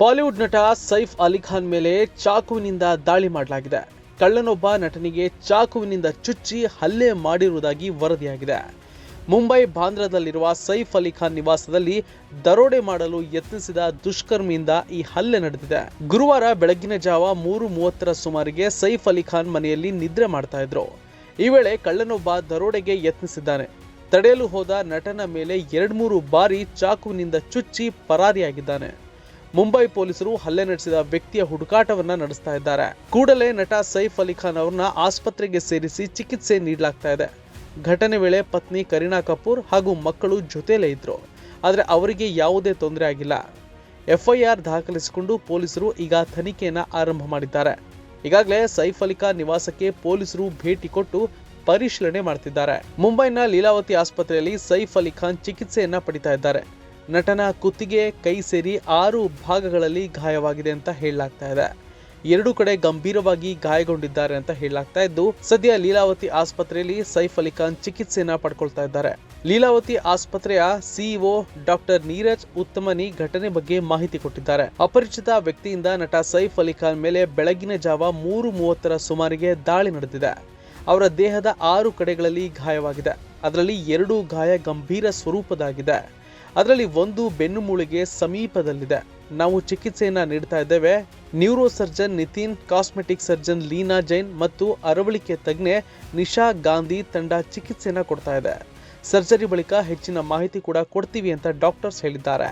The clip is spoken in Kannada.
ಬಾಲಿವುಡ್ ನಟ ಸೈಫ್ ಅಲಿ ಖಾನ್ ಮೇಲೆ ಚಾಕುವಿನಿಂದ ದಾಳಿ ಮಾಡಲಾಗಿದೆ. ಕಳ್ಳನೊಬ್ಬ ನಟನಿಗೆ ಚಾಕುವಿನಿಂದ ಚುಚ್ಚಿ ಹಲ್ಲೆ ಮಾಡಿರುವುದಾಗಿ ವರದಿಯಾಗಿದೆ. ಮುಂಬೈ ಬಾಂದ್ರಾದಲ್ಲಿರುವ ಸೈಫ್ ಅಲಿ ಖಾನ್ ನಿವಾಸದಲ್ಲಿ ದರೋಡೆ ಮಾಡಲು ಯತ್ನಿಸಿದ ದುಷ್ಕರ್ಮಿಯಿಂದ ಈ ಹಲ್ಲೆ ನಡೆದಿದೆ. ಗುರುವಾರ ಬೆಳಗಿನ ಜಾವ 3:30ರ ಸುಮಾರಿಗೆ ಸೈಫ್ ಅಲಿ ಖಾನ್ ಮನೆಯಲ್ಲಿ ನಿದ್ರೆ ಮಾಡ್ತಾ ಇದ್ರು. ಈ ವೇಳೆ ಕಳ್ಳನೊಬ್ಬ ದರೋಡೆಗೆ ಯತ್ನಿಸಿದ್ದಾನೆ. ತಡೆಯಲು ಹೋದ ನಟನ ಮೇಲೆ 2-3 ಬಾರಿ ಚಾಕುವಿನಿಂದ ಚುಚ್ಚಿ ಪರಾರಿಯಾಗಿದ್ದಾನೆ. ಮುಂಬೈ ಪೊಲೀಸರು ಹಲ್ಲೆ ನಡೆಸಿದ ವ್ಯಕ್ತಿಯ ಹುಡುಕಾಟವನ್ನ ನಡೆಸ್ತಾ ಇದ್ದಾರೆ. ಕೂಡಲೇ ನಟ ಸೈಫ್ ಅಲಿ ಖಾನ್ ಅವರನ್ನ ಆಸ್ಪತ್ರೆಗೆ ಸೇರಿಸಿ ಚಿಕಿತ್ಸೆ ನೀಡಲಾಗ್ತಾ ಇದೆ. ಘಟನೆ ವೇಳೆ ಪತ್ನಿ ಕರೀನಾ ಕಪೂರ್ ಹಾಗೂ ಮಕ್ಕಳು ಜೊತೆಲೇ ಇದ್ರು. ಆದರೆ ಅವರಿಗೆ ಯಾವುದೇ ತೊಂದರೆ ಆಗಿಲ್ಲ. FIR ದಾಖಲಿಸಿಕೊಂಡು ಪೊಲೀಸರು ಈಗ ತನಿಖೆಯನ್ನ ಆರಂಭ ಮಾಡಿದ್ದಾರೆ. ಈಗಾಗಲೇ ಸೈಫ್ ಅಲಿ ಖಾನ್ ನಿವಾಸಕ್ಕೆ ಪೊಲೀಸರು ಭೇಟಿ ಕೊಟ್ಟು ಪರಿಶೀಲನೆ ಮಾಡ್ತಿದ್ದಾರೆ. ಮುಂಬೈನ ಲೀಲಾವತಿ ಆಸ್ಪತ್ರೆಯಲ್ಲಿ ಸೈಫ್ ಅಲಿ ಖಾನ್ ಚಿಕಿತ್ಸೆಯನ್ನ ಪಡಿತಾ ಇದ್ದಾರೆ. ನಟನ ಕುತ್ತಿಗೆ, ಕೈ ಸೇರಿ 6 ಭಾಗಗಳಲ್ಲಿ ಗಾಯವಾಗಿದೆ ಅಂತ ಹೇಳಲಾಗ್ತಾ ಇದೆ. 2 ಕಡೆ ಗಂಭೀರವಾಗಿ ಗಾಯಗೊಂಡಿದ್ದಾರೆ ಅಂತ ಹೇಳಲಾಗ್ತಾ ಇದ್ದು, ಸದ್ಯ ಲೀಲಾವತಿ ಆಸ್ಪತ್ರೆಯಲ್ಲಿ ಸೈಫ್ ಅಲಿ ಖಾನ್ ಚಿಕಿತ್ಸೆಯನ್ನ ಪಡ್ಕೊಳ್ತಾ ಇದ್ದಾರೆ. ಲೀಲಾವತಿ ಆಸ್ಪತ್ರೆಯ CEO ಡಾಕ್ಟರ್ ನೀರಜ್ ಉತ್ತಮನಿ ಘಟನೆ ಬಗ್ಗೆ ಮಾಹಿತಿ ಕೊಟ್ಟಿದ್ದಾರೆ. ಅಪರಿಚಿತ ವ್ಯಕ್ತಿಯಿಂದ ನಟ ಸೈಫ್ ಅಲಿ ಖಾನ್ ಮೇಲೆ ಬೆಳಗಿನ ಜಾವ 3:30ರ ಸುಮಾರಿಗೆ ದಾಳಿ ನಡೆದಿದೆ. ಅವರ ದೇಹದ 6 ಕಡೆಗಳಲ್ಲಿ ಗಾಯವಾಗಿದೆ. ಅದರಲ್ಲಿ 2 ಗಾಯ ಗಂಭೀರ ಸ್ವರೂಪದಾಗಿದೆ. ಅದರಲ್ಲಿ 1 ಬೆನ್ನುಮೂಳೆಗೆ ಸಮೀಪದಲ್ಲಿದೆ. ನಾವು ಚಿಕಿತ್ಸೆಯನ್ನ ನೀಡ್ತಾ ಇದ್ದೇವೆ. Neuro surgeon Nitin, cosmetic surgeon Leena Jain ಮತ್ತು ಅರವಳಿಕೆ ತಜ್ಞೆ ನಿಶಾ ಗಾಂಧಿ ತಂಡ ಚಿಕಿತ್ಸೆಯನ್ನ ಕೊಡ್ತಾ ಇದೆ. ಸರ್ಜರಿ ಬಳಿಕ ಹೆಚ್ಚಿನ ಮಾಹಿತಿ ಕೂಡ ಕೊಡ್ತೀವಿ ಅಂತ ಡಾಕ್ಟರ್ಸ್ ಹೇಳಿದ್ದಾರೆ.